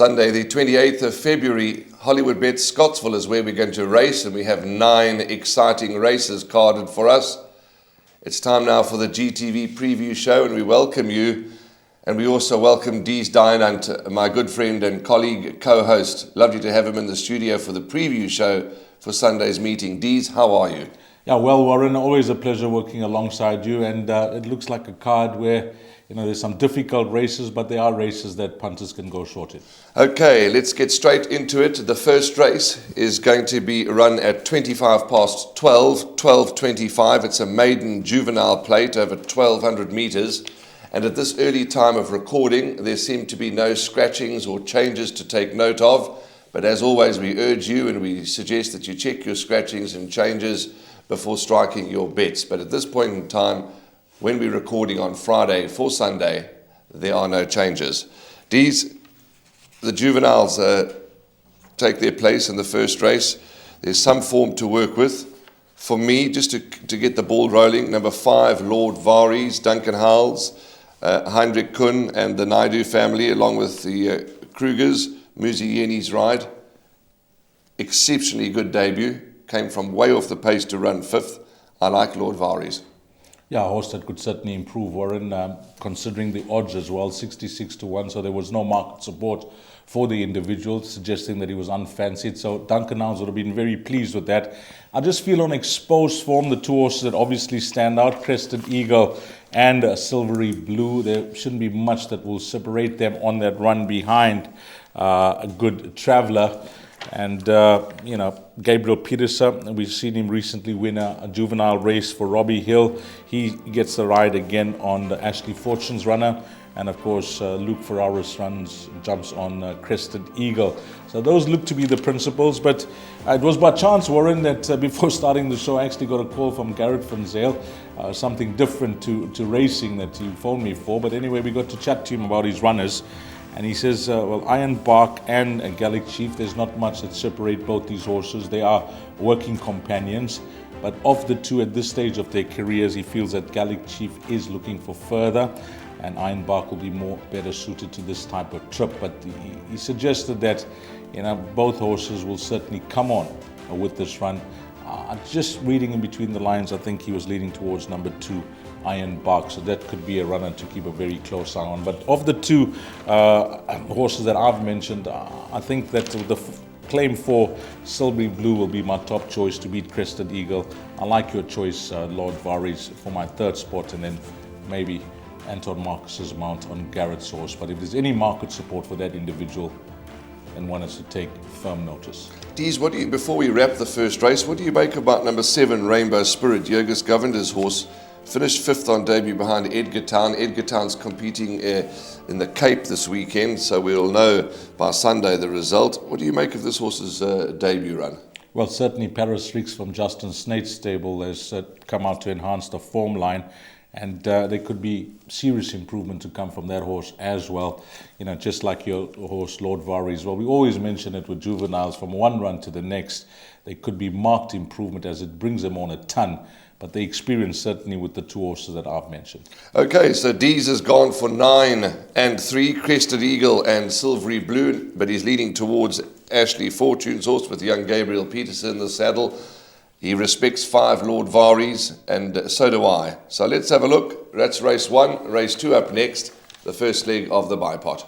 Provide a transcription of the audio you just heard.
Sunday, the 28th of February, Hollywood Bet Scottsville is where we're going to race, and we have 9 exciting races carded for us. It's time now for the GTV preview show, and we welcome you. And we also welcome Dees Dynant, my good friend and colleague, co-host. Lovely to have him in the studio for the preview show for Sunday's meeting. Dees, how are you? Yeah, well, Warren, always a pleasure working alongside you. And it looks like a card where, there's some difficult races, but there are races that punters can go short in. Okay, let's get straight into it. The first race is going to be run at 25 past 12, 12:25. It's a maiden juvenile plate over 1,200 metres. And at this early time of recording, there seem to be no scratchings or changes to take note of. But as always, we urge you and we suggest that you check your scratchings and changes before striking your bets. But at this point in time, when we're recording on Friday for Sunday, there are no changes. Dees, the juveniles take their place in the first race. There's some form to work with. For me, just to get the ball rolling, number 5, Lord Varies, Duncan Howells, Heinrich Kuhn and the Naidu family, along with the Krugers, Muzi Yeni's ride. Exceptionally good debut. Came from way off the pace to run 5th. I like Lord Varies. Yeah, a horse that could certainly improve, Warren, considering the odds as well, 66-1. So there was no market support for the individual, suggesting that he was unfancied. So Duncan Howells would have been very pleased with that. I just feel on exposed form, the 2 horses that obviously stand out, Crested Eagle and Silvery Blue, there shouldn't be much that will separate them on that run behind a good traveller. And, Gabriel Peterson, we've seen him recently win a juvenile race for Robbie Hill. He gets the ride again on the Ashley Fortune's runner. And, of course, Luke Ferraris jumps on Crested Eagle. So those look to be the principles. But it was by chance, Warren, that before starting the show, I actually got a call from Garrett van Zyl, something different to racing that he phoned me for. But anyway, we got to chat to him about his runners. And he says, Iron Bark and Gallic Chief, there's not much that separate both these horses. They are working companions. But of the 2 at this stage of their careers, he feels that Gallic Chief is looking for further. And Iron Bark will be better suited to this type of trip. But he suggested that, both horses will certainly come on with this run. Just reading in between the lines, I think he was leaning towards number 2, Iron Bark, so that could be a runner to keep a very close eye on. But of the 2 horses that I've mentioned, I think that the claim for Silvery Blue will be my top choice to beat Crested Eagle. I like your choice, Lord Varies, for my 3rd spot, and then maybe Anton Marcus's mount on Garrett's horse. But if there's any market support for that individual, then one has to take firm notice. Dees, before we wrap the first race, what do you make about number 7, Rainbow Spirit? Jurgis Govender's horse finished 5th on debut behind Edgar Town. Edgar Town's competing in the Cape this weekend, so we'll know by Sunday the result. What do you make of this horse's debut run? Well, certainly Paris Rix from Justin Snate's stable has come out to enhance the form line. And there could be serious improvement to come from that horse as well. Just like your horse, Lord Varies. Well, we always mention it with juveniles from one run to the next. There could be marked improvement as it brings them on a ton. But the experience certainly with the 2 horses that I've mentioned. Okay, so Dees has gone for 9 and 3, Crested Eagle and Silvery Blue. But he's leaning towards Ashley Fortune's horse with young Gabriel Peterson in the saddle. He respects 5, Lord Varies, and so do I. So let's have a look. That's race 1. Race 2 up next, the first leg of the bipod.